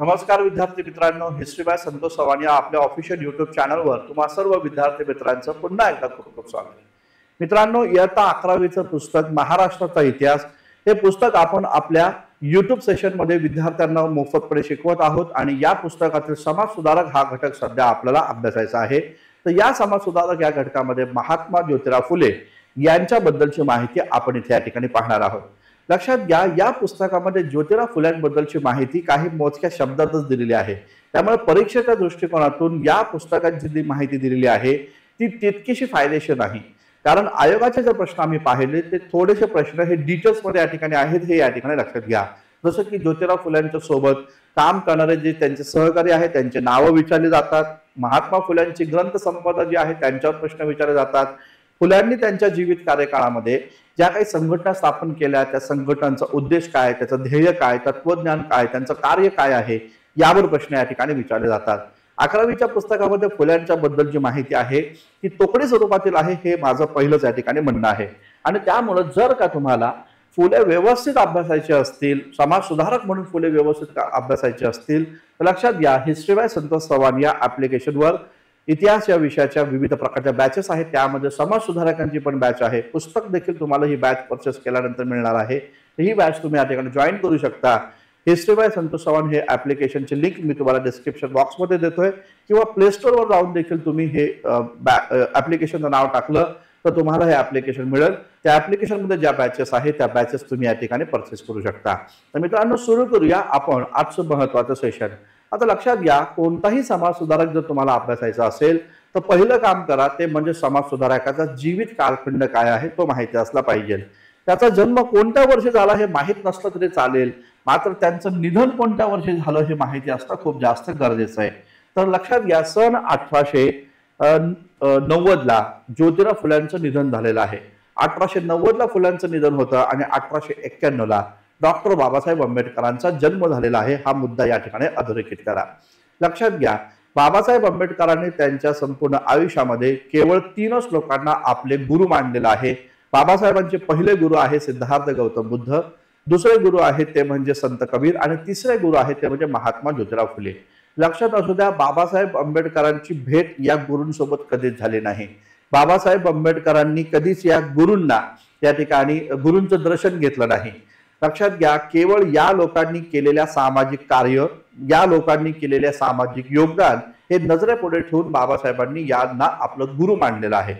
नमस्कार विद्यार्थी मित्रांनो, हिस्ट्री बाय संतोष चव्हाण या आपल्या ऑफिशियल युट्यूब चॅनलवर तुम्हा सर्व विद्यार्थी मित्रांचं पुन्हा एकदा खूप खूप स्वागत आहे. मित्रांनो, इयत्ता 11वीचं पुस्तक महाराष्ट्राचा इतिहास हे पुस्तक आपण आपल्या युट्यूब सेशनमध्ये विद्यार्थ्यांना मोफतपणे शिकवत आहोत आणि या पुस्तकातील समाज सुधारक हा घटक सध्या आपल्याला अभ्यासायचा आहे. तर या समाज सुधारक या घटकामध्ये महात्मा ज्योतिराव फुले यांच्याबद्दलची माहिती आपण इथे या ठिकाणी पाहणार आहोत. लक्षात घ्या, या पुस्तकामध्ये ज्योतिराव फुल्यांबद्दलची माहिती काही मोजक्या शब्दातच दिलेली आहे. त्यामुळे परीक्षेच्या दृष्टिकोनातून या पुस्तकात जी माहिती दिलेली आहे ती तितकीशी फायदेशीर नाही. कारण आयोगाचे जे प्रश्न आम्ही पाहिले ते थोडेसे प्रश्न हे डिटेल्स मध्ये या ठिकाणी आहेत, हे या ठिकाणी लक्षात घ्या. जसं की ज्योतिराव फुल्यांच्या सोबत काम करणारे जे त्यांचे सहकारी आहेत त्यांचे नावं विचारली जातात. महात्मा फुल्यांची ग्रंथ संपदा जी आहे त्यांच्यावर प्रश्न विचारले जातात. फुल्यांनी त्यांच्या जीवित कार्यकाळामध्ये ज्या काही संघटना स्थापन केल्या त्या संघटनांचा उद्देश काय, त्याचं ध्येय काय, तत्वज्ञान काय, त्यांचं कार्य काय आहे यावर प्रश्न या ठिकाणी विचारले जातात. 11वीच्या पुस्तकामध्ये फुल्यांच्या बद्दल जी माहिती आहे ती तोकडी स्वरूपातील आहे, हे माझं पहिलंच या ठिकाणी म्हणणं आहे. आणि त्यामुळे जर का तुम्हाला फुले व्यवस्थित अभ्यासायचे असतील, समाज सुधारक म्हणून फुले व्यवस्थित अभ्यासायचे असतील तर लक्षात घ्या, हिस्ट्री बाय संतोष चव्हाण या ऍप्लिकेशनवर इतिहास या विषयाच्या विविध प्रकारच्या बॅचेस आहेत. त्यामध्ये समाज सुधारकांची पण बॅच आहे. पुस्तक देखील तुम्हाला ही बॅच परचेस केल्यानंतर मिळणार आहे. ही बॅच तुम्ही या ठिकाणी जॉईन करू शकता. हिस्ट्री बाय संतोष चव्हाण हे ऍप्लिकेशनची लिंक मी तुम्हाला डिस्क्रिप्शन बॉक्समध्ये देतोय, किंवा प्ले स्टोअरवर जाऊन देखील तुम्ही हे ऍप्लिकेशनचं नाव टाकलं तर तुम्हाला हे ऍप्लिकेशन मिळेल. त्या ऍप्लिकेशनमध्ये ज्या बॅचेस आहेत त्या बॅचेस तुम्ही या ठिकाणी परचेस करू शकता. तर मित्रांनो, सुरू करूया आपण आजचं महत्त्वाचं सेशन. आता लक्षात घ्या, कोणताही समाज सुधारक जर तुम्हाला अभ्यासायचा असेल तर पहिलं काम करा ते म्हणजे समाज सुधारकाचा जीवित कालखंड काय आहे तो माहिती असला पाहिजे. त्याचा जन्म कोणत्या वर्षी झाला हे माहीत नसलं तरी चालेल, मात्र त्यांचं निधन कोणत्या वर्षी झालं हे माहिती असणं खूप जास्त गरजेचं आहे. तर लक्षात घ्या, सन 1890 ला ज्योतिराव फुल्यांचं निधन झालेलं आहे. 1890 ला फुल्यांचं निधन होतं आणि 1891 ला डॉक्टर बाबासाहेब आंबेडकरांचा जन्म झालेला आहे. हा मुद्दा या ठिकाणी अधोरेखित करा. लक्षात घ्या, बाबासाहेब आंबेडकरांनी त्यांच्या संपूर्ण आयुष्यामध्ये केवळ 3च लोकांना आपले गुरु मानलेलं आहे. बाबासाहेबांचे पहिले गुरु आहे सिद्धार्थ गौतम बुद्ध, दुसरे गुरु आहेत ते म्हणजे संत कबीर आणि तिसरे गुरु आहेत ते म्हणजे महात्मा ज्योतिराव फुले. लक्षात असू द्या, बाबासाहेब आंबेडकरांची भेट या गुरूंसोबत कधीच झाली नाही. बाबासाहेब आंबेडकरांनी कधीच या गुरूंना या ठिकाणी गुरूंचं दर्शन घेतलं नाही. लक्षात घ्या, केवळ या लोकांनी केलेल्या सामाजिक कार्य, या लोकांनी केलेल्या सामाजिक योगदान हे नजरेपुढे ठेवून बाबासाहेबांनी यांना आपलं गुरु मानलेलं आहे.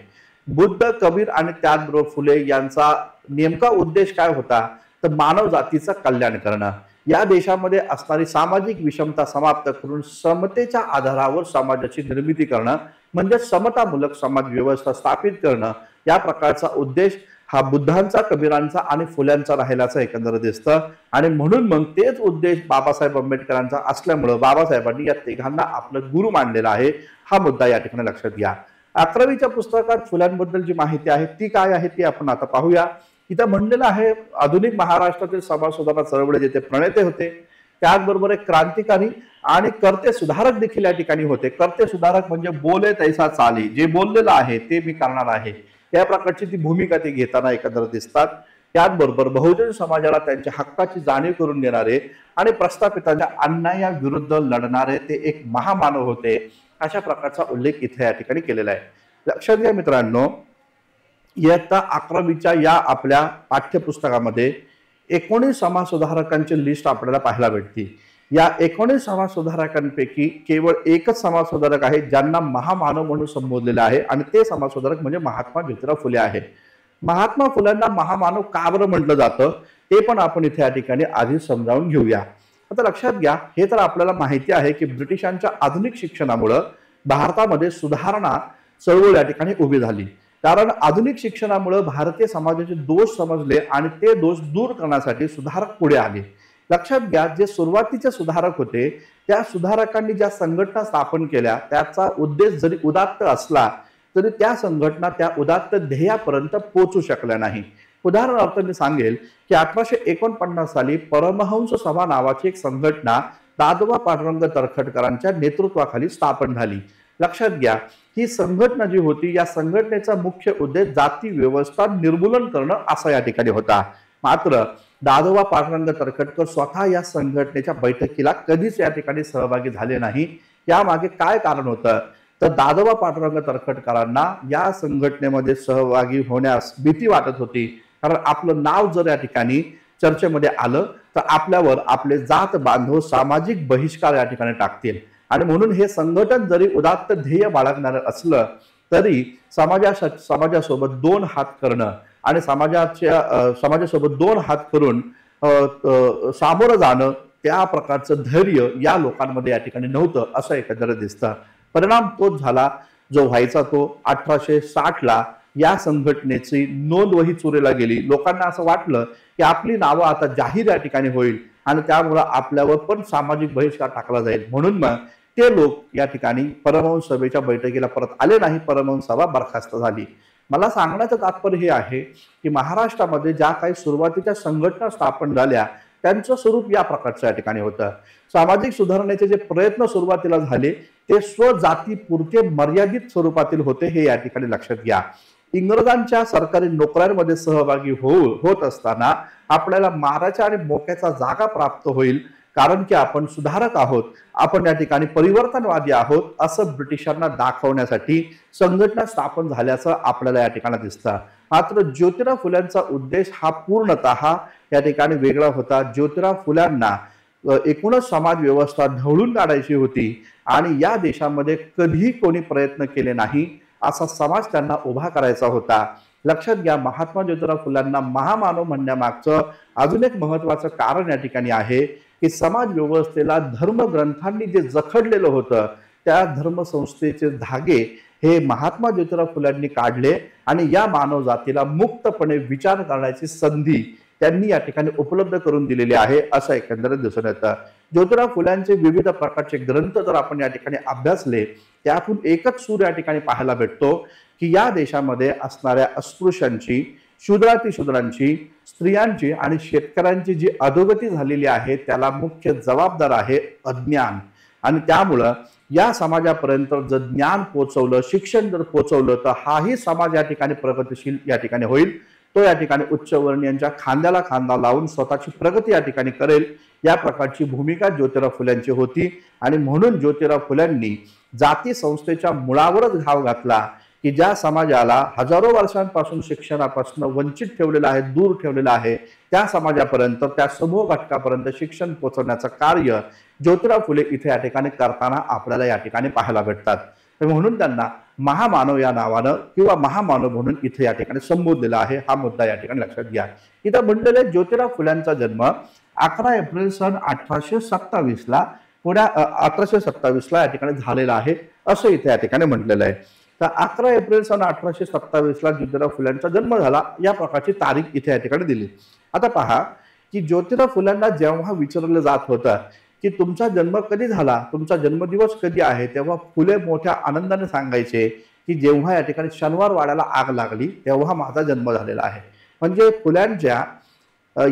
बुद्ध, कबीर आणि त्याचबरोबर फुले यांचा नेमका उद्देश काय होता तर मानव जातीचं कल्याण करणं. या देशामध्ये असणारी सामाजिक विषमता समाप्त करून समतेच्या आधारावर समाजाची निर्मिती करणं म्हणजे समतामूलक समाज व्यवस्था स्थापित करणं, या प्रकारचा उद्देश हा बुद्धांचा, कबीरांचा आणि फुल्यांचा राहिल्याचं एकंदर दिसतं. आणि म्हणून मग तेच उद्देश बाबासाहेब आंबेडकरांचा असल्यामुळे बाबासाहेबांनी या तिघांना आपलं गुरु मानलेला आहे. हा मुद्दा या ठिकाणी लक्षात घ्या. 11वीच्या पुस्तकात फुल्यांबद्दल जी माहिती आहे ती काय आहे ती आपण आता पाहूया. इथं म्हणलेलं आहे, आधुनिक महाराष्ट्रातील समाज सुधारणा चळवळीचे ते प्रणेते होते, त्याचबरोबर एक क्रांतिकारी आणि कर्ते सुधारक देखील या ठिकाणी होते. कर्ते सुधारक म्हणजे बोले तैसा चाली, जे बोललेलं आहे ते मी करणार आहे, या प्रकारची ती भूमिका ते घेताना एकंदर दिसतात. त्याचबरोबर बहुजन समाजाला त्यांच्या हक्काची जाणीव करून देणारे आणि प्रस्थापितांच्या अन्यायाविरुद्ध लढणारे ते एक महामानव होते, अशा प्रकारचा उल्लेख इथे या ठिकाणी केलेला आहे. लक्षात घ्या मित्रांनो, इयत्ता 11वीच्या या आपल्या पाठ्यपुस्तकामध्ये 19 समाज सुधारकांची लिस्ट आपल्याला पाहायला भेटते. या 19 समाज सुधारकांपैकी केवळ एकच समाज सुधारक आहे ज्यांना महामानव म्हणून संबोधलेलं आहे आणि ते समाज सुधारक म्हणजे महात्मा ज्योतिराव फुले आहे. महात्मा फुल्यांना महामानव का बरं म्हटलं जातं ते पण आपण इथे या ठिकाणी आधी समजावून घेऊया. आता लक्षात घ्या, हे तर आपल्याला माहिती आहे की ब्रिटिशांच्या आधुनिक शिक्षणामुळे भारतामध्ये सुधारणा चळवळ या ठिकाणी उभी झाली. कारण आधुनिक शिक्षणामुळे भारतीय समाजाचे दोष समजले आणि ते दोष दूर करण्यासाठी सुधारक पुढे आले. लक्षात घ्या, जे सुरुवातीचे सुधारक होते त्या सुधारकांनी ज्या संघटना स्थापन केल्या त्याचा उद्देश जरी उदात्त असला तरी त्या संघटना त्या उदात्त ध्येयापर्यंत पोहोचू शकल्या नाही. उदाहरणार्थ मी सांगेल की 1849 साली परमहंस सभा नावाची एक संघटना दादोबा पांडुरंग तरखडकरांच्या नेतृत्वाखाली स्थापन झाली. लक्षात घ्या, ही संघटना जी होती या संघटनेचा मुख्य उद्देश जाती व्यवस्था निर्मूलन करणं असा या ठिकाणी होता. मात्र दादोबा पांडुरंग तरखडकर स्वतः या संघटनेच्या बैठकीला कधीच या ठिकाणी सहभागी झाले नाही. यामागे काय कारण होतं, तर दादोबा पांडुरंग तरखडकरांना या संघटनेमध्ये सहभागी होण्यास भीती वाटत होती. कारण आपलं नाव जर या ठिकाणी चर्चेमध्ये आलं तर आपल्यावर आपले जात बांधव सामाजिक बहिष्कार या ठिकाणी टाकतील. आणि म्हणून हे संघटन जरी उदात्त ध्येय बाळगणारं असलं तरी समाजासोबत दोन हात करणं आणि समाजासोबत दोन हात करून सामोरं जाणं, त्या प्रकारचं धैर्य या लोकांमध्ये या ठिकाणी नव्हतं असं एकंदरीत दिसतं. परिणाम तोच झाला जो व्हायचा तो 1860ला या संघटनेची नोंदवही चोरीला गेली. लोकांना असं वाटलं की आपली नावं आता जाहीर या ठिकाणी होईल आणि त्यामुळे आपल्यावर पण सामाजिक बहिष्कार टाकला जाईल. म्हणून मग ते लोक या ठिकाणी परमहंस सभेच्या बैठकीला परत आले नाही. परमहंस सभा बरखास्त झाली. मला सांगण्याचं तात्पर्य हे आहे की महाराष्ट्रामध्ये ज्या काही सुरुवातीच्या संघटना स्थापन झाल्या त्यांचं स्वरूप या प्रकारचं या ठिकाणी होतं. सामाजिक सुधारणेचे जे प्रयत्न सुरुवातीला झाले ते स्वजातीपुरते मर्यादित स्वरूपातील होते, हे या ठिकाणी लक्षात घ्या. इंग्रजांच्या सरकारी नोकऱ्यांमध्ये सहभागी होत असताना आपल्याला माराच्या आणि मोक्याचा जागा प्राप्त होईल, कारण की आपण सुधारक आहोत, आपण या ठिकाणी परिवर्तनवादी आहोत असं ब्रिटिशांना दाखवण्यासाठी संघटना स्थापन झाल्याचं आपल्याला या ठिकाणी दिसतं. मात्र ज्योतिराव फुल्यांचा उद्देश हा पूर्णतः या ठिकाणी वेगळा होता. ज्योतिराव फुल्यांना एकूणच समाज व्यवस्था ढवळून काढायची होती आणि या देशामध्ये कधीही कोणी प्रयत्न केले नाही असा समाज त्यांना उभा करायचा होता. लक्षात घ्या, महात्मा ज्योतिराव फुल्यांना महामानव म्हणण्यामागचं अजून एक महत्वाचं कारण या ठिकाणी आहे की समाज व्यवस्थेला धर्मग्रंथांनी जे जखडलेलं होतं त्या धर्मसंस्थेचे धागे हे महात्मा ज्योतिराव फुल्यांनी काढले आणि या मानव जातीला मुक्तपणे विचार करण्याची संधी त्यांनी या ठिकाणी उपलब्ध करून दिलेली आहे असं एकंदरीत दिसून येतं. ज्योतिराव फुल्यांचे विविध प्रकारचे ग्रंथ जर आपण या ठिकाणी अभ्यासले त्यातून एकच सूर या ठिकाणी पाहायला भेटतो की या देशामध्ये असणाऱ्या अस्पृश्यांची, शूद्रांची, स्त्रियांची आणि शेतकऱ्यांची जी अधोगती झालेली आहे त्याला मुख्य जबाबदार आहे अज्ञान. आणि त्यामुळं या समाजापर्यंत जर ज्ञान पोहोचवलं, शिक्षण जर पोहोचवलं तर हाही समाज या ठिकाणी प्रगतिशील या ठिकाणी होईल. तो या ठिकाणी उच्चवर्णीयांच्या खांद्याला खांदा लावून स्वतःची प्रगती या ठिकाणी करेल, या प्रकारची भूमिका ज्योतिराव फुल्यांची होती. आणि म्हणून ज्योतिराव फुल्यांनी जाती संस्थेच्या मुळावरच घाव घातला की ज्या समाजाला हजारो वर्षांपासून शिक्षणापासून वंचित ठेवलेलं आहे, दूर ठेवलेलं आहे, त्या समाजापर्यंत, त्या समूह घटकापर्यंत शिक्षण पोहोचवण्याचं कार्य ज्योतिराव फुले इथे या ठिकाणी करताना आपल्याला या ठिकाणी पाहायला भेटतात. म्हणून त्यांना महामानव या नावानं किंवा महामानव म्हणून इथे या ठिकाणी संबोधलेला आहे. हा मुद्दा या ठिकाणी लक्षात घ्या. इथं म्हटलेले ज्योतिराव फुल्यांचा जन्म 11 एप्रिल सन 1827ला 1827ला या ठिकाणी झालेला आहे असं इथे या ठिकाणी म्हटलेलं आहे. तर 11 एप्रिल सन 1827ला ज्योतिराव फुल्यांचा जन्म झाला या प्रकारची तारीख इथे या ठिकाणी दिली. आता पहा की ज्योतिराव फुल्यांना जेव्हा विचारलं जात होतं की तुमचा जन्म कधी झाला, तुमचा जन्मदिवस कधी आहे, तेव्हा फुले मोठ्या आनंदाने सांगायचे की जेव्हा या ठिकाणी शनिवार वाड्याला आग लागली तेव्हा माझा जन्म झालेला आहे. म्हणजे फुल्यांच्या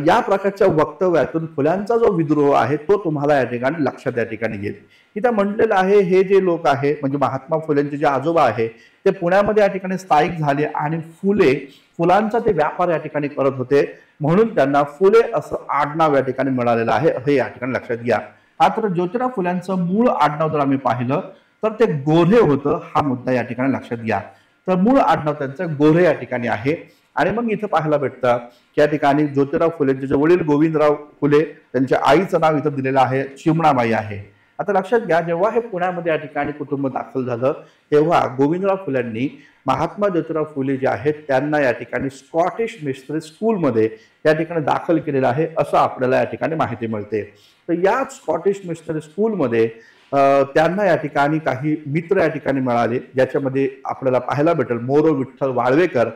या प्रकारच्या वक्तव्यातून फुल्यांचा जो विद्रोह आहे तो तुम्हाला या ठिकाणी लक्षात या ठिकाणी येईल. इथं म्हटलेलं आहे हे जे लोक आहे म्हणजे महात्मा फुलेंचे जे आजोबा आहे ते पुण्यामध्ये या ठिकाणी स्थायिक झाले आणि फुलांचा ते व्यापार या ठिकाणी करत होते, म्हणून त्यांना फुले असं आडनाव या ठिकाणी मिळालेलं आहे हे या ठिकाणी लक्षात घ्या. मात्र ज्योतिराव फुल्यांचं मूळ आडनाव जर आम्ही पाहिलं तर ते गोऱ्हे होतं. हा मुद्दा या ठिकाणी लक्षात घ्या. तर मूळ आडनाव त्यांचं गोऱ्हे या ठिकाणी आहे. आणि मग इथं पाहायला भेटतं की या ठिकाणी ज्योतिराव फुलेंचे जे वडील गोविंदराव फुले त्यांच्या आईचं नाव इथं दिलेलं आहे चिमणाबाई आहे. आता लक्षात घ्या, जेव्हा हे पुण्यामध्ये या ठिकाणी कुटुंब दाखल झालं तेव्हा गोविंदराव फुल्यांनी महात्मा ज्योतिराव फुले जे आहेत त्यांना या ठिकाणी स्कॉटिश मिस्ट्री स्कूलमध्ये या ठिकाणी दाखल केलेलं आहे असं आपल्याला या ठिकाणी माहिती मिळते. तर या स्कॉटिश मिस्ट्री स्कूलमध्ये त्यांना या ठिकाणी काही मित्र या ठिकाणी मिळाले, ज्याच्यामध्ये आपल्याला पाहायला भेटेल मोरो विठ्ठल वाळवेकर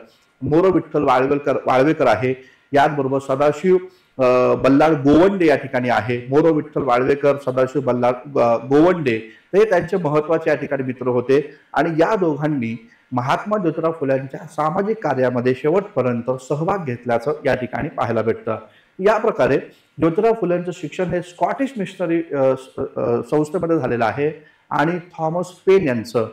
आहे, याचबरोबर सदाशिव बल्लाळ गोवंडे या ठिकाणी आहे. मोरो विठ्ठल वाळवेकर, सदाशिव बल्लाळ गोवंडे हे त्यांचे महत्वाचे या ठिकाणी मित्र होते. आणि या दोघांनी महात्मा ज्योतिराव फुल्यांच्या सामाजिक कार्यामध्ये शेवटपर्यंत सहभाग घेतल्याचं या ठिकाणी पाहायला भेटतं. या प्रकारे ज्योतिराव फुल्यांचं शिक्षण हे स्कॉटिश मिशनरी संस्थेमध्ये झालेलं आहे. आणि थॉमस पेन यांचं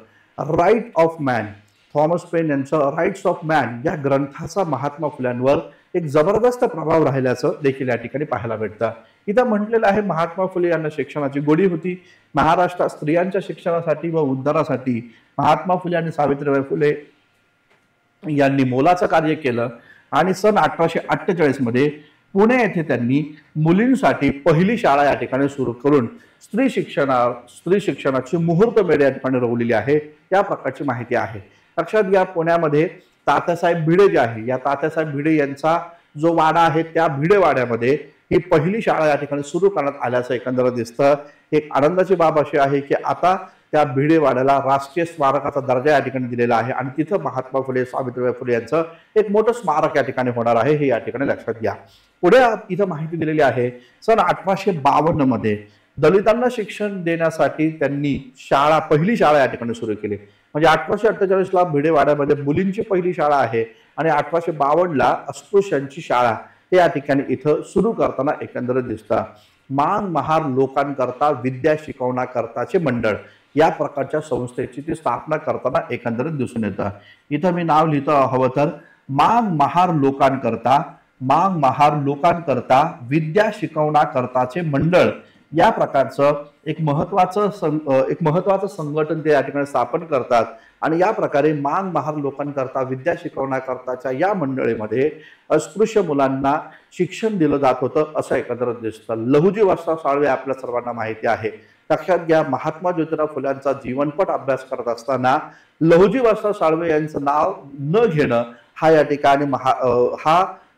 राईट्स ऑफ मॅन या ग्रंथाचा महात्मा फुल्यांवर एक जबरदस्त प्रभाव राहिल्याचं देखील या ठिकाणी पाहायला भेटतं. इथं म्हटलेलं आहे महात्मा फुले यांना शिक्षणाची गोडी होती. महाराष्ट्रात स्त्रियांच्या शिक्षणासाठी व उद्धारासाठी महात्मा फुले आणि सावित्रीबाई फुले यांनी मोलाचं कार्य केलं आणि सन 1848 मध्ये पुणे येथे त्यांनी मुलींसाठी पहिली शाळा या ठिकाणी सुरू करून स्त्री शिक्षणाची मुहूर्त मेढ या ठिकाणी रोवलेली आहे. त्या प्रकारची माहिती आहे. लक्षात घ्या, पुण्यामध्ये तात्यासाहेब भिडे जे आहे, या तात्यासाहेब भिडे यांचा जो वाडा आहे त्या भिडे वाड्यामध्ये ही पहिली शाळा या ठिकाणी सुरू करण्यात आल्याचं एकंदर दिसतं. एक आनंदाची बाब अशी आहे की आता त्या भिडे वाड्याला राष्ट्रीय स्मारकाचा दर्जा या ठिकाणी दिलेला आहे आणि तिथं महात्मा फुले सावित्रीबाई फुले यांचं एक मोठं स्मारक या ठिकाणी होणार आहे, हे या ठिकाणी लक्षात घ्या. पुढे इथं माहिती दिलेली आहे, सन 1852 मध्ये दलितांना शिक्षण देण्यासाठी त्यांनी पहिली शाळा या ठिकाणी सुरू केली. म्हणजे 1848 ला भिडे वाड्यामध्ये मुलींची पहिली शाळा आहे आणि 1852 ला अस्पृश्यांची शाळा हे या ठिकाणी इथं सुरू करताना एकंदरीत दिसतं. मांग महार लोकांकरता विद्या शिकवण्याकरताचे मंडळ या प्रकारच्या संस्थेची ती स्थापना करताना एकंदरीत दिसून येतं. इथं मी नाव लिहितो हवं तर, मांग महार लोकांकरता विद्या शिकवण्याकरताचे मंडळ या प्रकारचं एक महत्वाचं संघटन ते या ठिकाणी स्थापन करतात आणि या प्रकारे मांग महार लोकांकरता विद्या शिकवण्याकरताच्या या मंडळीमध्ये अस्पृश्य मुलांना शिक्षण दिलं जात होतं असं एकंदरीत दिसतं. लहुजी वसराव साळवे आपल्या सर्वांना माहिती आहे. लक्षात घ्या, महात्मा ज्योतिराव फुल्यांचा जीवनपट अभ्यास करत असताना लहुजी वसराव साळवे यांचं नाव न घेणं हा या ठिकाणी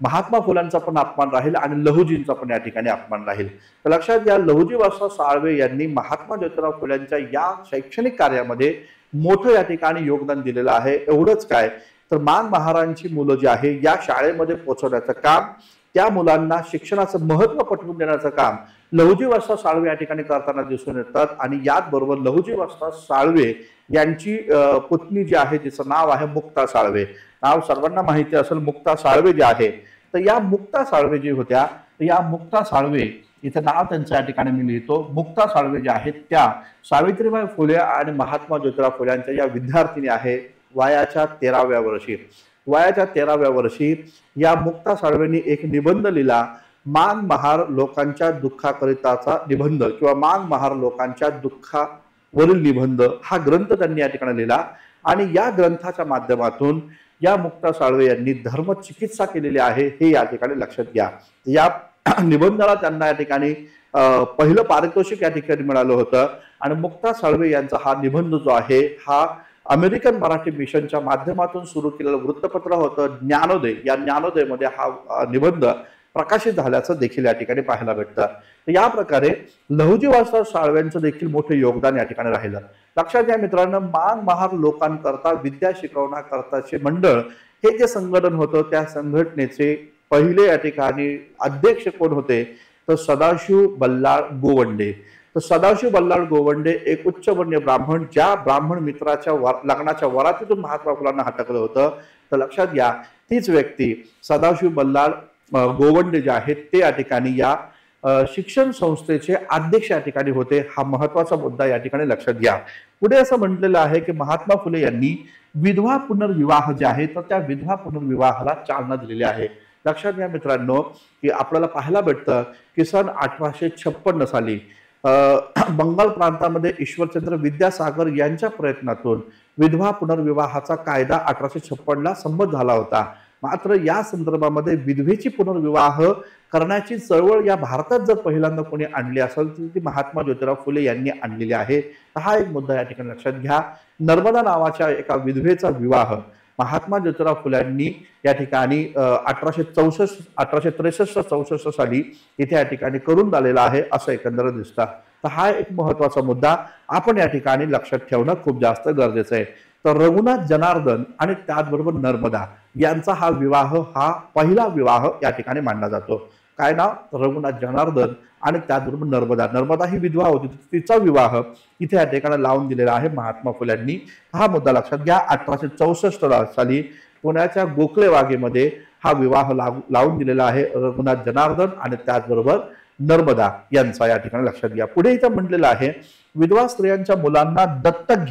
महात्मा फुल्यांचा पण अपमान राहील आणि लहुजींचा पण या ठिकाणी अपमान राहील. तर लक्षात घ्या, लहुजी वसराव साळवे यांनी महात्मा ज्योतिराव फुल्यांच्या या शैक्षणिक कार्यामध्ये मोठं या ठिकाणी योगदान दिलेलं आहे. एवढंच काय तर मांग महारांची मुलं जी आहे या शाळेमध्ये पोहोचवण्याचं काम, त्या मुलांना शिक्षणाचं महत्त्व पटवून देण्याचं काम लहुजी वसराव साळवे या ठिकाणी करताना दिसून येतात. आणि याचबरोबर लहुजी वसराव साळवे यांची पत्नी जी आहे तिचं नाव आहे मुक्ता साळवे. नाव सर्वांना माहिती असेल, मुक्ता साळवे जे आहे. तर या मुक्ता साळवे जी होत्या, या मुक्ता साळवे इथं नाव त्यांचं या ठिकाणी मी लिहितो. मुक्ता साळवे ज्या आहेत त्या सावित्रीबाई फुले आणि महात्मा ज्योतिराव फुल्यांच्या या विद्यार्थिनी आहे. वयाच्या 13व्या वर्षी या मुक्ता साळवेंनी एक निबंध लिहिला, मांग महार लोकांच्या दुःखाकरिताचा निबंध किंवा मांग महार लोकांच्या दुःखावरील निबंध हा ग्रंथ त्यांनी या ठिकाणी लिहिला. आणि या ग्रंथाच्या माध्यमातून या मुक्ता साळवे यांनी धर्मचिकित्सा केलेली आहे, हे या ठिकाणी लक्षात घ्या. या निबंधाला त्यांना या ठिकाणी पहिलं पारितोषिक या ठिकाणी मिळालं होतं. आणि मुक्ता साळवे यांचा हा निबंध जो आहे हा अमेरिकन मराठी मिशनच्या माध्यमातून सुरू केलेलं वृत्तपत्र होतं ज्ञानोदय. या ज्ञानोदयमध्ये हा निबंध प्रकाशित झाल्याचं देखील या ठिकाणी पाहायला भेटतं. या प्रकारे लहुजी वसराव साळव्यांचं देखील मोठे योगदान या ठिकाणी राहिलं. लक्षात घ्या मित्रांनो, मांग महार लोकांकरता विद्या शिकवण्याकरताचे मंडळ हे जे संघटन होतं त्या संघटनेचे पहिले या ठिकाणी अध्यक्ष कोण होते तर सदाशिव बल्लाळ गोवंडे. तर सदाशिव बल्लाळ गोवंडे एक उच्चवर्णीय ब्राह्मण, ज्या ब्राह्मण मित्राच्या लग्नाच्या वरातीतून महात्मा फुलांना हटकलं होतं. तर लक्षात घ्या, तीच व्यक्ती सदाशिव बल्लाळ गोवंडे जे आहेत ते या ठिकाणी या शिक्षण संस्थेचे अध्यक्ष या ठिकाणी होते. हा महत्वाचा मुद्दा या ठिकाणी लक्षात घ्या. पुढे असं म्हटलेलं आहे की महात्मा फुले यांनी विधवा पुनर्विवाह जे आहे तर त्या विधवा पुनर्विवाहाला चालना दिलेली आहे. लक्षात घ्या मित्रांनो की आपल्याला पाहायला भेटतं की सन 1856 साली बंगाल प्रांतामध्ये ईश्वरचंद्र विद्यासागर यांच्या प्रयत्नातून विधवा पुनर्विवाहाचा कायदा 1856 ला संमत झाला होता. मात्र या संदर्भामध्ये विधवेची पुनर्विवाह करण्याची चळवळ या भारतात जर पहिल्यांदा कोणी आणली असेल तर ती महात्मा ज्योतिराव फुले यांनी आणलेली आहे. हा एक मुद्दा या ठिकाणी लक्षात घ्या. नर्मदा नावाच्या एका विधवेचा विवाह महात्मा ज्योतिराव फुल्यांनी या ठिकाणी 1863-64 साली इथे या ठिकाणी करून झालेला आहे असं एकंदर दिसतं. तर हा एक महत्वाचा मुद्दा आपण या ठिकाणी लक्षात ठेवणं खूप जास्त गरजेचं आहे. तर रघुनाथ जनार्दन आणि त्याचबरोबर नर्मदा यांचा हा विवाह हा पहिला विवाह या ठिकाणी मानला जातो. काय नाव? रघुनाथ जनार्दन आणि त्याचबरोबर नर्मदा. नर्मदा ही विधवा होती, तिचा विवाह इथे या ठिकाणी लावून दिलेला आहे महात्मा फुल्यांनी. हा मुद्दा लक्षात घ्या. 1864 साली पुण्याच्या गोखले वाघेमध्ये हा विवाह लावून दिलेला आहे रघुनाथ जनार्दन आणि त्याचबरोबर नर्मदा यांचा या ठिकाणी लक्षात घ्या. पुढे इथं म्हटलेलं आहे विधवा स्त्रियांच्या मुलांना दत्तक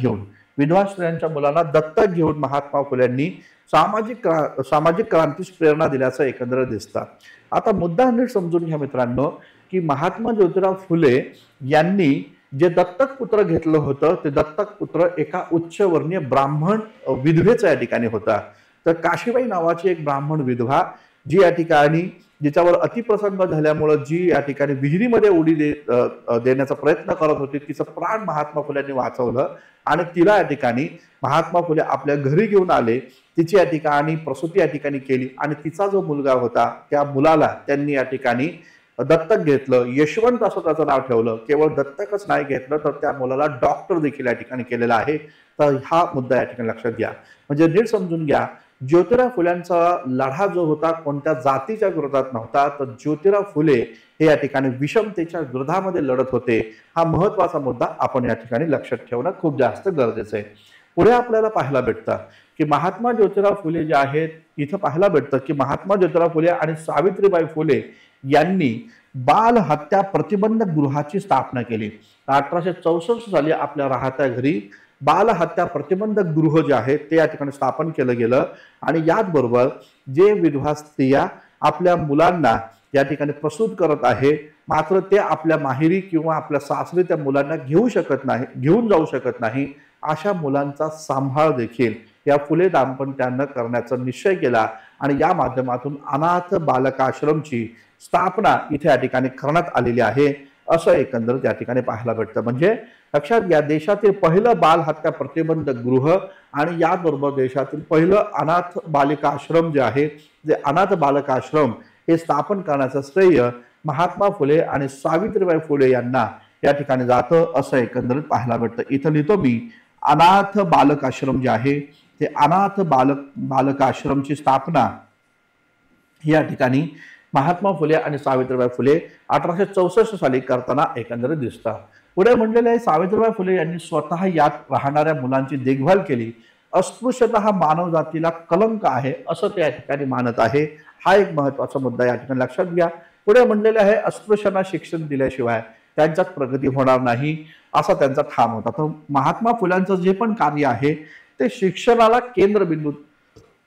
घेऊन महात्मा फुल्यांनी सामाजिक क्रांतीस प्रेरणा दिल्याचं एकंदर दिसतं. आता मुद्दा नीट समजून घ्या मित्रांनो, की महात्मा ज्योतिराव फुले यांनी जे दत्तक पुत्र घेतलं होतं ते दत्तक पुत्र एका उच्चवर्णीय ब्राह्मण विधवेचा या ठिकाणी होता. तर काशीबाई नावाची एक ब्राह्मण विधवा, जी या ठिकाणी जिच्यावर अतिप्रसंग झाल्यामुळे जी या ठिकाणी विहिरीमध्ये उडी देण्याचा प्रयत्न करत होती, तिचं प्राण महात्मा फुल्यांनी वाचवलं आणि तिला या ठिकाणी महात्मा फुले आपल्या घरी घेऊन आले. तिची या ठिकाणी प्रसूती या ठिकाणी केली आणि तिचा जो मुलगा होता त्या मुलाला त्यांनी या ठिकाणी दत्तक घेतलं. यशवंत असं त्याचं नाव ठेवलं. केवळ दत्तकच नाही घेतलं तर त्या मुलाला डॉक्टर देखील या ठिकाणी केलेला आहे. तर हा मुद्दा या ठिकाणी लक्षात घ्या. म्हणजे नीट समजून घ्या, ज्योतिराव फुल्यांचा लढा जो होता कोणत्या जातीच्या विरोधात नव्हता, तर ज्योतिराव फुले हे या ठिकाणी विषमतेच्या विरोधामध्ये लढत होते. हा महत्वाचा मुद्दा आपण या ठिकाणी लक्षात ठेवणं खूप जास्त गरजेचं आहे. पुढे आपल्याला पाहायला भेटतं की महात्मा ज्योतिराव फुले जे आहेत, इथं पाहायला भेटतं की महात्मा ज्योतिराव फुले आणि सावित्रीबाई फुले यांनी बाल हत्या प्रतिबंधक गृहाची स्थापना केली. 1864 साली आपल्या राहत्या घरी बाल हत्या प्रतिबंधक गृह जे आहे ते या ठिकाणी स्थापन केलं गेलं. आणि याचबरोबर जे विधवा स्त्रिया आपल्या मुलांना या ठिकाणी प्रसूत करत आहे, मात्र ते आपल्या माहेरी किंवा आपल्या सासरी त्या मुलांना घेऊन जाऊ शकत नाही, अशा मुलांचा सांभाळ देखील या फुले दाम्पत्यानं करण्याचा निश्चय केला. आणि या माध्यमातून अनाथ बालकाश्रमची स्थापना इथे या ठिकाणी करण्यात आलेली आहे, असं एकंदरीत या ठिकाणी पाहायला भेटतं. म्हणजे लक्षात घ्या, देशातील पहिलं बाल हत्या प्रतिबंधक गृह आणि याचबरोबर देशातील पहिलं अनाथ बालिकाश्रम जे आहे, जे अनाथ बालकाश्रम हे स्थापन करण्याचं श्रेय महात्मा फुले आणि सावित्रीबाई फुले यांना या ठिकाणी जातं, असं एकंदरीत पाहायला भेटतं. इथं लिहितो मी, अनाथ बालकाश्रम जे आहे ते अनाथ बालकाश्रमची स्थापना या ठिकाणी महात्मा फुले आणि सावित्रीबाई फुले 1864 साली करताना एकंदरीत दिसतात. पुढे म्हणलेले आहे, सावित्रीबाई फुले यांनी स्वतः यात राहणाऱ्या मुलांची देखभाल केली. अस्पृश्यता हा मानव जातीला कलंक आहे असं ते या ठिकाणी मानत आहे. हा एक महत्वाचा मुद्दा या ठिकाणी लक्षात घ्या. पुढे म्हणलेले आहे, अस्पृश्यांना शिक्षण दिल्याशिवाय त्यांच्यात प्रगती होणार नाही असा त्यांचा ठाम होता. तर महात्मा फुल्यांचं जे पण कार्य आहे ते शिक्षणाला केंद्रबिंदू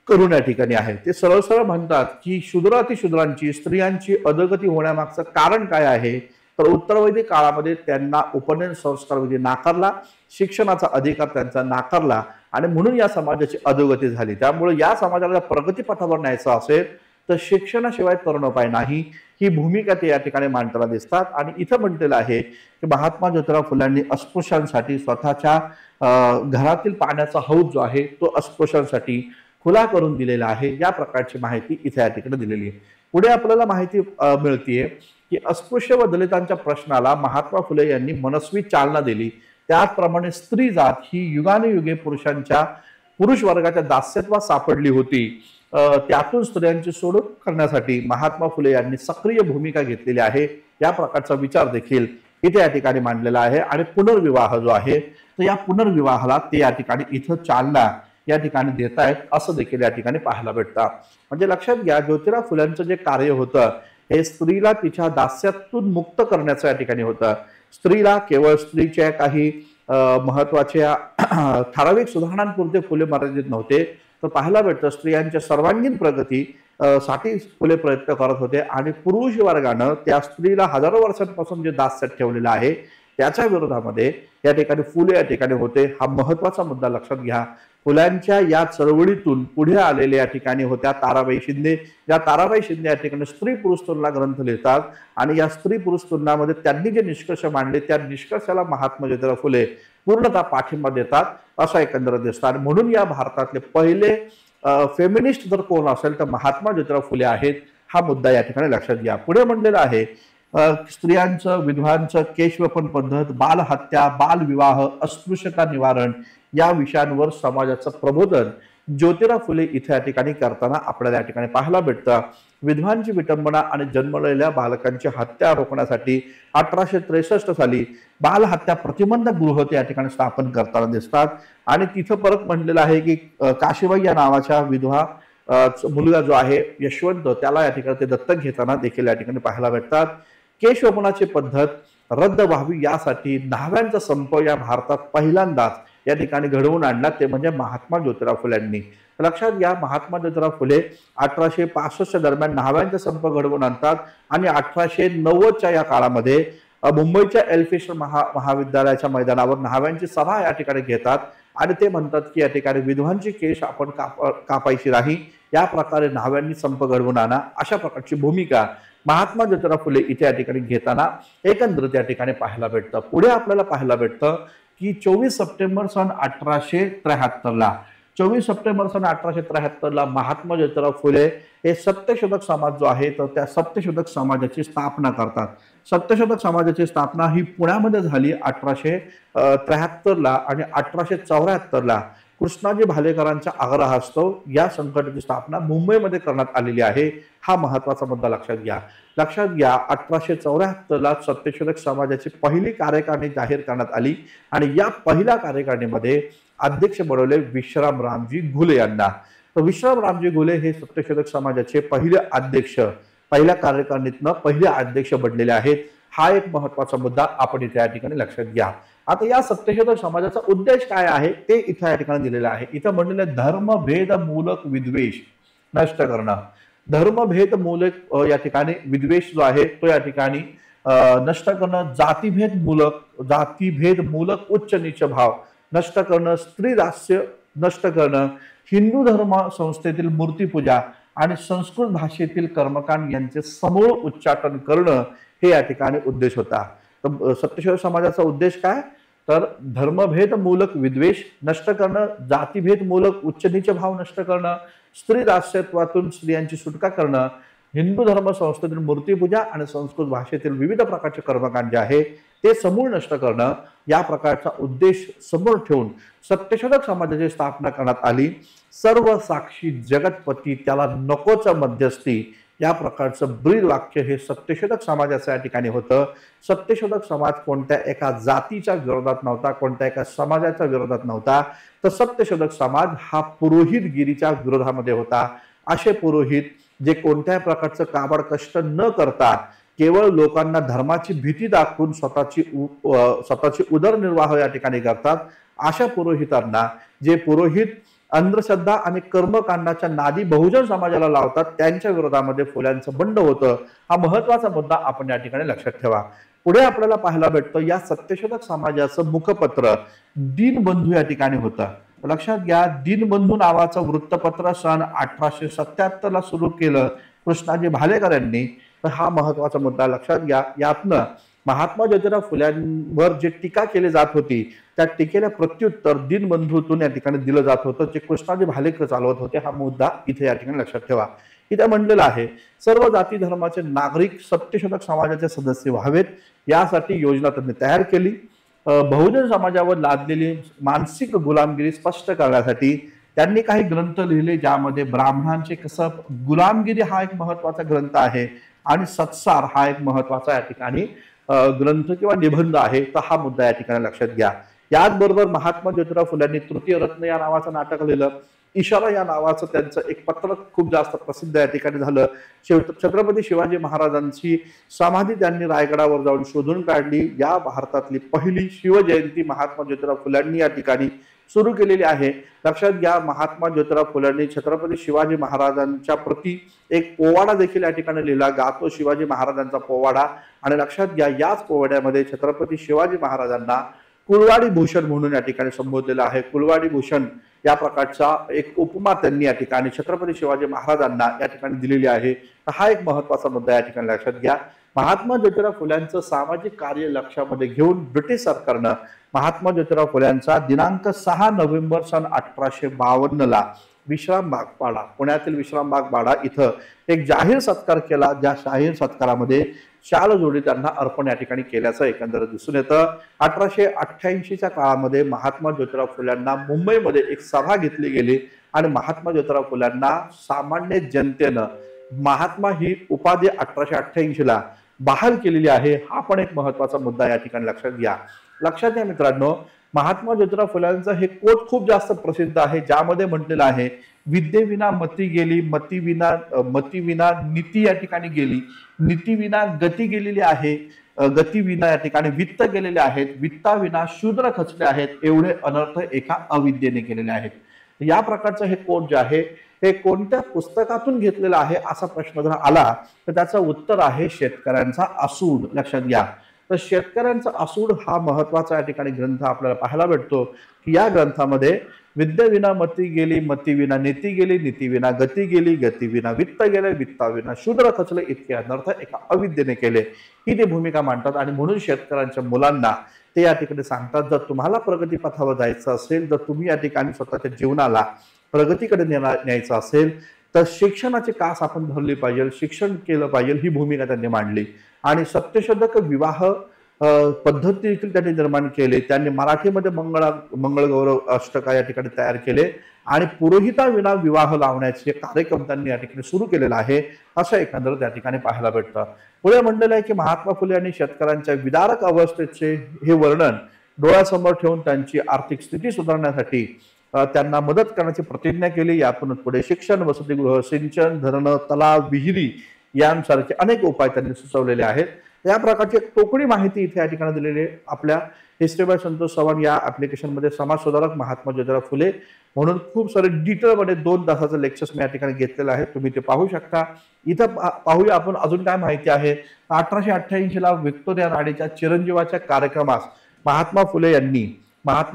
करून या ठिकाणी आहे. ते सरळ सरळ म्हणतात की शूद्रातिशूद्रांची, स्त्रियांची अधोगती होण्यामागचं कारण काय आहे, तर उत्तरवैदिक काळामध्ये त्यांना उपनयन संस्कार विधी नाकारला, शिक्षणाचा अधिकार त्यांचा नाकारला आणि म्हणून या समाजाची अधोगती झाली. त्यामुळे या समाजाला प्रगतीपथावर न्यायचं असेल तर शिक्षणाशिवाय तरुणोपाय नाही, ही भूमिका ते या ठिकाणी मांडताना दिसतात. आणि इथं म्हटलेलं आहे की महात्मा ज्योतिराव फुल्यांनी अस्पृश्यांसाठी स्वतःच्या घरातील पाण्याचा हौद जो आहे तो अस्पृश्यांसाठी खुला करून दिलेला आहे. या प्रकारची माहिती इथे या ठिकाणी दिलेली आहे. पुढे आपल्याला माहिती मिळतीये की अस्पृश्य व दलितांच्या प्रश्नाला महात्मा फुले यांनी मनस्वी चालना दिली. त्याचप्रमाणे स्त्री जात ही युगानुयुगे पुरुष वर्गाच्या दास्यत्वात सापडली होती. त्यातून स्त्रियांची सोडत करण्यासाठी महात्मा फुले यांनी सक्रिय भूमिका घेतलेली आहे. या प्रकारचा विचार देखील इथे या ठिकाणी मांडलेला आहे. आणि पुनर्विवाह जो आहे तर या पुनर्विवाहाला ते या ठिकाणी इथं चालना या ठिकाणी देत आहेत असं देखील या ठिकाणी पाहायला भेटतं. म्हणजे लक्षात घ्या, ज्योतिराव फुल्यांचं जे कार्य होतं हे स्त्रीला तिच्या दास्यातून मुक्त करण्याचं या ठिकाणी होतं. स्त्रीला केवळ स्त्रीच्या काही महत्वाच्या ठराविक सुधारणांपुरते फुले मर्यादित नव्हते, तर पाहायला भेटतं स्त्रियांच्या सर्वांगीण प्रगती साठी फुले प्रयत्न करत होते. आणि पुरुष वर्गानं त्या स्त्रीला हजारो वर्षांपासून जे दास्यात ठेवलेलं आहे त्याच्या विरोधामध्ये या ठिकाणी फुले या ठिकाणी होते. हा महत्वाचा मुद्दा लक्षात घ्या. फुल्यांच्या या चळवळीतून पुढे आलेल्या या ठिकाणी होत्या ताराबाई शिंदे. या ताराबाई शिंदे या ठिकाणी स्त्री पुरुष तुलना ग्रंथ लिहितात आणि या स्त्री पुरुष तुलनामध्ये त्यांनी जे निष्कर्ष मांडले त्या निष्कर्षाला महात्मा ज्योतिराव फुले पूर्णतः पाठिंबा देतात असं एकंदर दिसतं. आणि म्हणून या भारतातले पहिले फेमिनिस्ट जर कोण असेल तर महात्मा ज्योतिराव फुले आहेत. हा मुद्दा या ठिकाणी लक्षात घ्या. पुढे म्हणलेला आहे, स्त्रियांचं, विधवांचं केशवपन पद्धत, बालहत्या, बालविवाह, अस्पृश्यता निवारण या विषयांवर समाजाचं प्रबोधन ज्योतिराव फुले इथे या ठिकाणी करताना आपल्याला या ठिकाणी पाहायला भेटतं. विधवांची विटंबना आणि जन्मलेल्या बालकांची हत्या रोखण्यासाठी 1863 साली बालहत्या प्रतिबंधक गृह ते या ठिकाणी स्थापन करताना दिसतात. आणि तिथं परत म्हटलेलं आहे की काशीबाई या नावाच्या विधवा मुलगा जो आहे यशवंत, त्याला या ठिकाणी ते दत्तक घेताना देखील या ठिकाणी पाहायला भेटतात. केशवपनाची पद्धत रद्द व्हावी यासाठी न्हाव्यांचा संप या भारतात पहिल्यांदाच या ठिकाणी घडवून आणला ते म्हणजे महात्मा ज्योतिराव फुल्यांनी. लक्षात घ्या, महात्मा ज्योतिराव फुले 1865 दरम्यान न्हाव्यांचा संप घडवून आणतात आणि 1890च्या या काळामध्ये मुंबईच्या एल्फिश महाविद्यालयाच्या मैदानावर न्हाव्यांची सभा या ठिकाणी घेतात आणि ते म्हणतात की या ठिकाणी विधवांची केस आपण कापायची नाही, या प्रकारे न्हाव्यांनी संप घडवून आणा, अशा प्रकारची भूमिका महात्मा ज्योतिराव फुले इथे या ठिकाणी घेताना एकंदरीत या ठिकाणी पाहायला भेटतं. पुढे आपल्याला पाहायला भेटतं की 24 सप्टेंबर सन 1873ला 24 सप्टेंबर सन 1873ला महात्मा ज्योतिराव फुले हे सत्यशोधक समाज जो आहे तर त्या सत्यशोधक समाजाची स्थापना करतात. सत्यशोधक समाजाची स्थापना ही पुण्यामध्ये झाली 1873ला आणि 1874ला कृष्णाजी भालेकरांच्या आग्रहास्तव या संघटनेची स्थापना मुंबईमध्ये करण्यात आलेली आहे. हा महत्वाचा मुद्दा लक्षात घ्या. 1874ला सत्यशोधक समाजाची पहिली कार्यकारिणी जाहीर करण्यात आली आणि या पहिल्या कार्यकारिणीमध्ये अध्यक्ष बनवले विश्रामरामजी घुले यांना. तर विश्रामरामजी घुले हे सत्यशोधक समाजाचे पहिले अध्यक्ष, पहिल्या कार्यकारिणीतनं पहिले अध्यक्ष बनलेले आहेत. हा एक महत्वाचा मुद्दा आपण इथे या ठिकाणी लक्षात घ्या. आता या सत्यशोधक समाजाचा उद्देश काय आहे ते इथे या ठिकाणी दिलेलं आहे. इथं म्हणलेलं धर्मभेद मूलक विद्वेष नष्ट करणं. धर्मभेद मूलक या ठिकाणी विद्वेष जो आहे तो या ठिकाणी नष्ट करणं, जातीभेद मूलक उच्च नीच भाव नष्ट करणं, स्त्री दास्य नष्ट करणं, हिंदू धर्म संस्थेतील मूर्तीपूजा आणि संस्कृत भाषेतील कर्मकांड यांचे समूळ उच्चाटन करणं हे या ठिकाणी उद्देश होता. तर सत्यशोधक समाजाचा उद्देश काय, तर धर्मभेद मूलक विद्वेष नष्ट करणं, जातीभेद मूलक उच्च नीच भाव नष्ट करणं, स्त्री दास्यत्वातून स्त्रियांची सुटका करणं, हिंदू धर्म संस्थेतील मूर्तीपूजा आणि संस्कृत भाषेतील विविध प्रकारचे कर्मकांड जे आहे ते समूळ नष्ट करणं, या प्रकारचा उद्देश समोर ठेवून सत्यशोधक समाजाची स्थापना करण्यात आली. सर्व साक्षी जगतपती त्याला नकोच मध्यस्थी, या प्रकारचं ब्रीद वाक्य हे सत्यशोधक समाजाचं या ठिकाणी होतं. सत्यशोधक समाज कोणत्या एका जातीच्या विरोधात नव्हता, कोणत्या एका समाजाच्या विरोधात नव्हता, तर सत्यशोधक समाज हा पुरोहितगिरीच्या विरोधामध्ये होता. असे पुरोहित जे कोणत्याही प्रकारचं काबाड कष्ट न करता केवळ लोकांना धर्माची भीती दाखवून स्वतःची उदरनिर्वाह या ठिकाणी करतात, अशा पुरोहितांना, जे पुरोहित अंधश्रद्धा आणि कर्मकांडाच्या नादी बहुजन समाजाला लावतात, त्यांच्या विरोधामध्ये फुल्यांचं बंड होतं. हा महत्वाचा मुद्दा आपण या ठिकाणी लक्षात ठेवा. पुढे आपल्याला पाहायला भेटतं या सत्यशोधक समाजाचं मुखपत्र दीनबंधू या ठिकाणी होतं. लक्षात घ्या, दीनबंधू नावाचं वृत्तपत्र सन 1877ला सुरू केलं कृष्णाजी भालेकर यांनी. तर हा महत्वाचा मुद्दा लक्षात घ्या. यातनं महात्मा ज्योतिराव फुल्यांवर जे टीका केली जात होती त्या टीकेला प्रत्युत्तर दीनबंधूतून या ठिकाणी दिलं जात होतं, जे कृष्णाजी भालेकर चालवत होते. हा मुद्दा इथे या ठिकाणी लक्षात ठेवा. इथे म्हणलेलं आहे सर्व जाती धर्माचे नागरिक सत्यशोधक समाजाचे सदस्य व्हावेत, यासाठी योजना त्यांनी तयार केली. बहुजन समाजावर लादलेली मानसिक गुलामगिरी स्पष्ट करण्यासाठी त्यांनी काही ग्रंथ लिहिले, ज्यामध्ये ब्राह्मणांचे कसं गुलामगिरी हा एक महत्वाचा ग्रंथ आहे आणि सत्सार हा एक महत्वाचा या ठिकाणी ग्रंथ किंवा निबंध आहे. तर हा मुद्दा या ठिकाणी लक्षात घ्या. याचबरोबर महात्मा ज्योतिराव फुल्यांनी तृतीय रत्न या नावाचं नाटक लिहिलं. इशारा या नावाचं त्यांचं एक पत्र खूप जास्त प्रसिद्ध या ठिकाणी झालं. छत्रपती शिवाजी महाराजांची समाधी त्यांनी रायगडावर जाऊन शोधून काढली. या भारतातली पहिली शिवजयंती महात्मा ज्योतिराव फुल्यांनी या ठिकाणी सुरू केलेली आहे. लक्षात घ्या, महात्मा ज्योतिराव फुल्यांनी छत्रपती शिवाजी महाराजांच्या प्रती एक पोवाडा देखील या ठिकाणी लिहिला, गातो शिवाजी महाराजांचा पोवाडा. आणि लक्षात घ्या, याच पोवाड्यामध्ये छत्रपती शिवाजी महाराजांना कुलवाडी भूषण म्हणून या ठिकाणी संबोधलेलं आहे. कुलवाडी भूषण या प्रकारचा एक उपमा त्यांनी या ठिकाणी छत्रपती शिवाजी महाराजांना या ठिकाणी दिलेली आहे. तर हा एक महत्वाचा मुद्दा या ठिकाणी लक्षात घ्या. महात्मा ज्योतिराव फुल्यांचं सामाजिक कार्य लक्षामध्ये घेऊन ब्रिटिश सरकारनं महात्मा ज्योतिराव फुल्यांचा दिनांक 6 नोव्हेंबर सन 1852ला विश्रामबाग पाडा, पुण्यातील विश्रामबाग पाडा इथं एक जाहीर सत्कार केला. ज्या जाहीर सत्कारामध्ये शाल जोडी त्यांना अर्पण या ठिकाणी केल्याचं एकंदरीत दिसून येतं. 1888च्या काळामध्ये महात्मा ज्योतिराव फुल्यांना मुंबईमध्ये एक सभा घेतली गेली आणि महात्मा ज्योतिराव फुल्यांना सामान्य जनतेनं महात्मा ही उपाधी 1888ला बहाल केलेली आहे. हा पण एक महत्वाचा मुद्दा या ठिकाणी लक्षात घ्या. लक्षात घ्या मित्रांनो, महात्मा ज्योतिराव फुल्यांचं हे कोट खूप जास्त प्रसिद्ध आहे, ज्यामध्ये म्हटलेलं आहे विद्येविना मती गेली, मतीविना नीती या ठिकाणी गेली, नीतीविना गती गेलेली आहे, गतिविना या ठिकाणी वित्त केलेले आहेत, वित्ताविना शूद्र खचले आहेत, एवढे अनर्थ एका अविद्येने केलेले आहेत. या प्रकारचं हे कोट जे आहे हे कोणत्या पुस्तकातून घेतलेलं आहे असा प्रश्न जर आला तर त्याचं उत्तर आहे शेतकऱ्यांचा असूड. लक्षात घ्या. तर शेतकऱ्यांचा असूड हा महत्वाचा या ठिकाणी ग्रंथ आपल्याला पाहायला भेटतो की या ग्रंथामध्ये विद्येविना मती गेली, मतीविना नीती गेली, नीतीविना गती गेली, गतीविना वित्त गेले, वित्ताविना शूद्र खचले, इतके अनर्थ एका अविद्येने केले, ही ती भूमिका मांडतात. आणि म्हणून शेतकऱ्यांच्या मुलांना ते या ठिकाणी सांगतात, जर तुम्हाला प्रगतीपथावर जायचं असेल, जर तुम्ही या ठिकाणी स्वतःच्या जीवनाला प्रगतीकडे न्यायचं असेल तर शिक्षणाची कास आपण धरली पाहिजे, शिक्षण केलं पाहिजे, ही भूमिका त्यांनी मांडली. आणि सत्यशोधक विवाह पद्धती देखील त्यांनी निर्माण केले. त्यांनी मराठीमध्ये मंगळगौरव अष्टका या ठिकाणी तयार केले आणि पुरोहिताविना विवाह लावण्याचे कार्यक्रम त्यांनी या ठिकाणी सुरू केलेला आहे, असं एकंदर त्या ठिकाणी पाहायला भेटतं. पुढे म्हणलेलं आहे की महात्मा फुले यांनी शेतकऱ्यांच्या विदारक अवस्थेचे हे वर्णन डोळ्यासमोर ठेवून त्यांची आर्थिक स्थिती सुधारण्यासाठी त्यांना मदत करण्याची प्रतिज्ञा केली. यातूनच पुढे शिक्षण, वसतिगृह, सिंचन, धरणं, तलाव, विहिरी यांसारखे अनेक उपाय त्यांनी सुचवलेले आहेत. या प्रकारची कोकणी माहिती इथे या ठिकाणी दिलेली आहे. आपल्या हिस्ट्री बाय संतोष चव्हाण या ऍप्लिकेशनमध्ये समाज सुधारक महात्मा ज्योतिराव फुले म्हणून खूप सारे डिटेलमध्ये 2 तासाचं लेक्चर्स मी या ठिकाणी घेतलेलं आहे, तुम्ही ते पाहू शकता. इथं पाहूया आपण अजून काय माहिती आहे. 1888 ला व्हिक्टोरिया राणीच्या चिरंजीवाच्या कार्यक्रमास महात्मा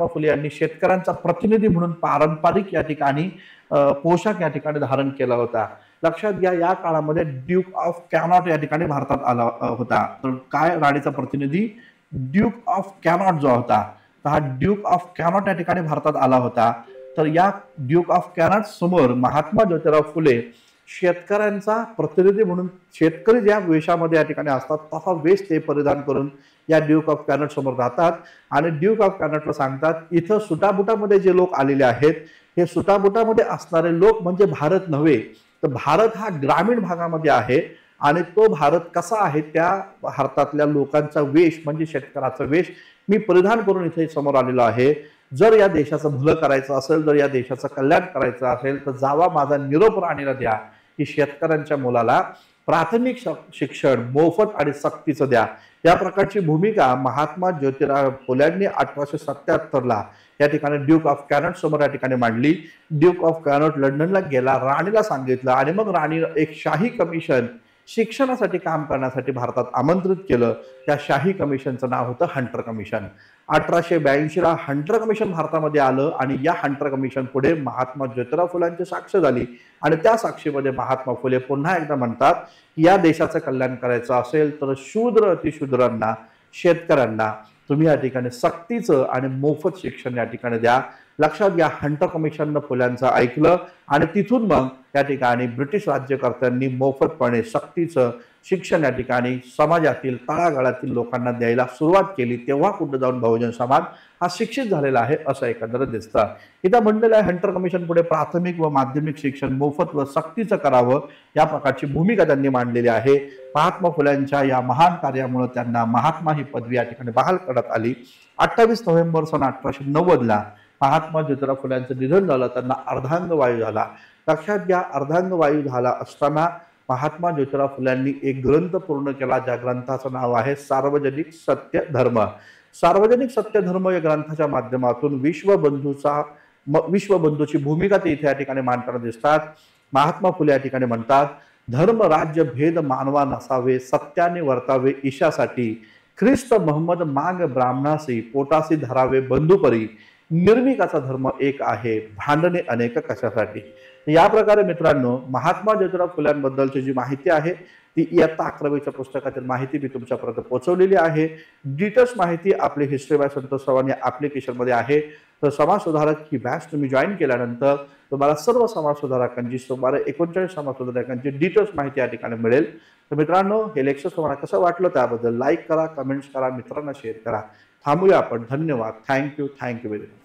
फुले यांनी शेतकऱ्यांचा प्रतिनिधी म्हणून पारंपरिक या ठिकाणी पोशाख या ठिकाणी धारण केला होता. लक्षात घ्या, या काळामध्ये ड्यूक ऑफ कॅनॉट या ठिकाणी भारतात आला होता. तर काय राणीचा प्रतिनिधी ड्यूक ऑफ कॅनॉट जो होता, तर हा ड्यूक ऑफ कॅनॉट या ठिकाणी भारतात आला होता. तर या ड्यूक ऑफ कॅनॉट समोर महात्मा ज्योतिराव फुले शेतकऱ्यांचा प्रतिनिधी म्हणून, शेतकरी ज्या वेशामध्ये या ठिकाणी असतात तसा वेश ते परिधान करून या ड्यूक ऑफ कॅनॉट समोर जातात आणि ड्यूक ऑफ कॅनॉटला सांगतात, इथं सुटाबुटामध्ये जे लोक आलेले आहेत हे सुटाबुटामध्ये असणारे लोक म्हणजे भारत नव्हे, तर भारत हा ग्रामीण भागामध्ये आहे आणि तो भारत कसा आहे त्या भारतातल्या लोकांचा वेश म्हणजे शेतकऱ्याचा वेश मी परिधान करून इथे समोर आलेलो आहे. जर या देशाचं भलं करायचं असेल, जर या देशाचं कल्याण करायचं असेल तर जावा माझा निरोप राणीला द्या की शेतकऱ्यांच्या मुलाला प्राथमिक शिक्षण मोफत आणि सक्तीचं द्या. या प्रकारची भूमिका महात्मा ज्योतिराव फुल्यांनी 1877 ला या ठिकाणी ड्यूक ऑफ कॅनॉट समोर या ठिकाणी मांडली. ड्यूक ऑफ कॅनॉट लंडनला गेला, राणीला सांगितलं आणि मग राणी एक शाही कमिशन शिक्षणासाठी काम करण्यासाठी भारतात आमंत्रित केलं. त्या शाही कमिशनचं नाव होतं हंटर कमिशन. 1882 ला हंटर कमिशन भारतामध्ये आलं आणि या हंटर कमिशन पुढे महात्मा ज्योतिराव फुल्यांची साक्ष झाली आणि त्या साक्षीमध्ये महात्मा फुले पुन्हा एकदा म्हणतात की या देशाचं कल्याण करायचं असेल तर शूद्र अतिशूद्रांना, शेतकऱ्यांना तुम्ही या ठिकाणी सक्तीचं आणि मोफत शिक्षण या ठिकाणी द्या. लक्षात घ्या, हंटर कमिशननं फुल्यांचं ऐकलं आणि तिथून मग या ठिकाणी ब्रिटिश राज्यकर्त्यांनी मोफतपणे सक्तीचं शिक्षण या ठिकाणी समाजातील तळागाळातील लोकांना द्यायला सुरुवात केली. तेव्हा कुठं जाऊन बहुजन समाज हा शिक्षित झालेला आहे असं एकंदरीत दिसतं. इथं म्हणलेलं आहे हंटर कमिशन पुढे प्राथमिक व माध्यमिक शिक्षण मोफत व सक्तीचं करावं या प्रकारची भूमिका त्यांनी मांडलेली आहे. महात्मा फुल्यांच्या या महान कार्यामुळे त्यांना महात्मा ही पदवी या ठिकाणी बहाल करण्यात आली. 28 नोव्हेंबर सन 1890 ला महात्मा ज्योतिराव फुल्यांचं निधन झालं, त्यांना अर्धांग वायू झाला. लक्षात घ्या, अर्धांग वायू झाला असताना महात्मा ज्योतिराव फुल्यांनी एक ग्रंथ पूर्ण केला ज्या ग्रंथाचं नाव आहे सार्वजनिक सत्य धर्म. सार्वजनिक सत्य धर्म या ग्रंथाच्या माध्यमातून विश्वबंधूची भूमिका ते इथे या ठिकाणी मांडताना दिसतात. महात्मा फुले या ठिकाणी म्हणतात, धर्म राज्य भेद मानवा नसावे, सत्याने वर्तावे ईशासाठी, ख्रिस्त मोहम्मद माग ब्राह्मणासी, पोटासी धरावे बंधुपरी, निर्मिकाचा धर्म एक आहे, भांडणे अनेक कशासाठी. या प्रकारे मित्रांनो महात्मा ज्योतिराव फुल्यांबद्दलची जी माहिती आहे ती इयत्ता 11वीच्या पुस्तकातील माहिती मी तुमच्यापर्यंत पोहोचवलेली आहे. डिटेल्स माहिती आपली हिस्ट्री बाय संतोष चव्हाण या ऍप्लिकेशनमध्ये आहे. तर समाज सुधारक ही बॅच तुम्ही जॉईन केल्यानंतर तुम्हाला सर्व समाज सुधारकांची सुमारे 39 समाज सुधारकांची डिटेल्स माहिती या ठिकाणी मिळेल. तर मित्रांनो हे लेक्चर तुम्हाला कसं वाटलं त्याबद्दल लाईक करा, कमेंट्स करा, मित्रांना शेअर करा. थांबूया आपण. धन्यवाद. Thank you very much.